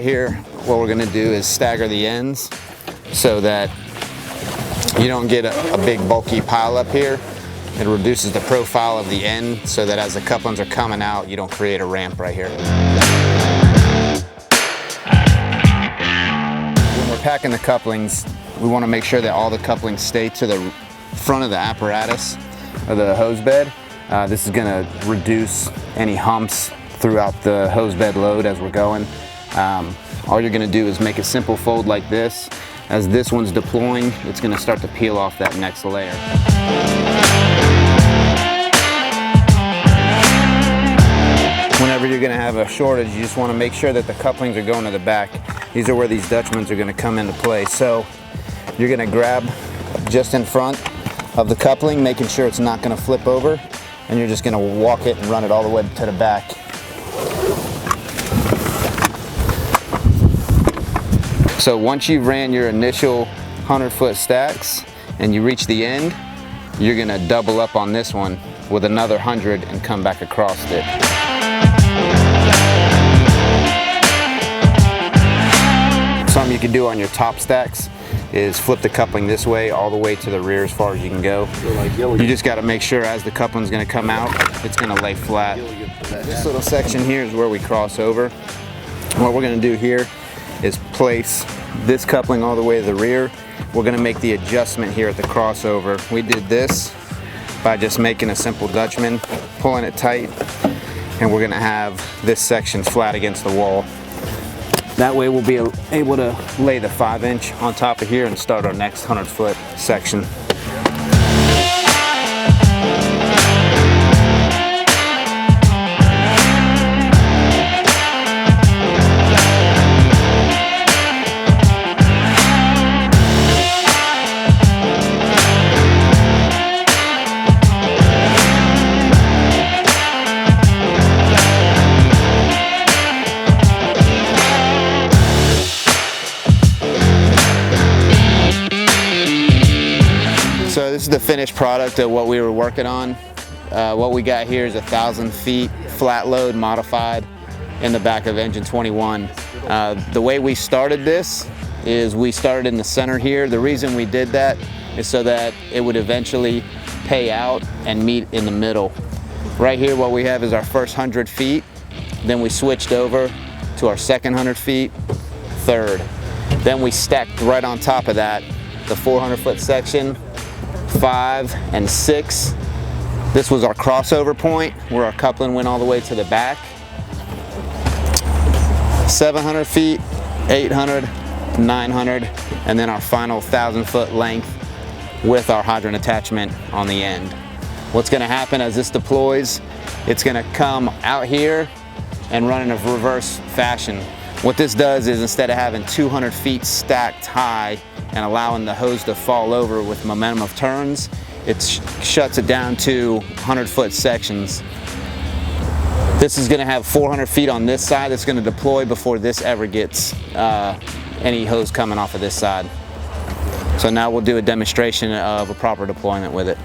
right here, what we're gonna do is stagger the ends so that you don't get a big bulky pile up here. It reduces the profile of the end so that as the couplings are coming out, you don't create a ramp right here. When we're packing the couplings, we want to make sure that all the couplings stay to the front of the apparatus or the hose bed. This is going to reduce any humps throughout the hose bed load as we're going. All you're going to do is make a simple fold like this. As this one's deploying, it's going to start to peel off that next layer. Whenever you're going to have a shortage, you just want to make sure that the couplings are going to the back. These are where these Dutchmans are going to come into play. So you're going to grab just in front of the coupling, making sure it's not going to flip over, and you're just going to walk it and run it all the way to the back. So once you've ran your initial 100-foot stacks and you reach the end, you're going to double up on this one with another 100 and come back across it. Something you can do on your top stacks is flip the coupling this way all the way to the rear as far as you can go. You just got to make sure as the coupling's going to come out, it's going to lay flat. This little section here is where we cross over. What we're going to do here is place this coupling all the way to the rear. We're going to make the adjustment here at the crossover. We did this by just making a simple Dutchman, pulling it tight, and we're going to have this section flat against the wall. That way we'll be able to lay the 5-inch on top of here and start our next 100-foot section. So this is the finished product of what we were working on. What we got here is 1,000 feet flat load modified in the back of engine 21. The way we started this is we started in the center here. The reason we did that is so that it would eventually pay out and meet in the middle. Right here what we have is our first 100 feet. Then we switched over to our second 100 feet, third. Then we stacked right on top of that the 400-foot section, 5 and 6. This was our crossover point where our coupling went all the way to the back. 700 feet, 800, 900, and then our final 1,000-foot length with our hydrant attachment on the end. What's going to happen as this deploys, it's going to come out here and run in a reverse fashion. What this does is instead of having 200 feet stacked high and allowing the hose to fall over with momentum of turns, it shuts it down to 100-foot sections. This is going to have 400 feet on this side that's going to deploy before this ever gets any hose coming off of this side. So now we'll do a demonstration of a proper deployment with it.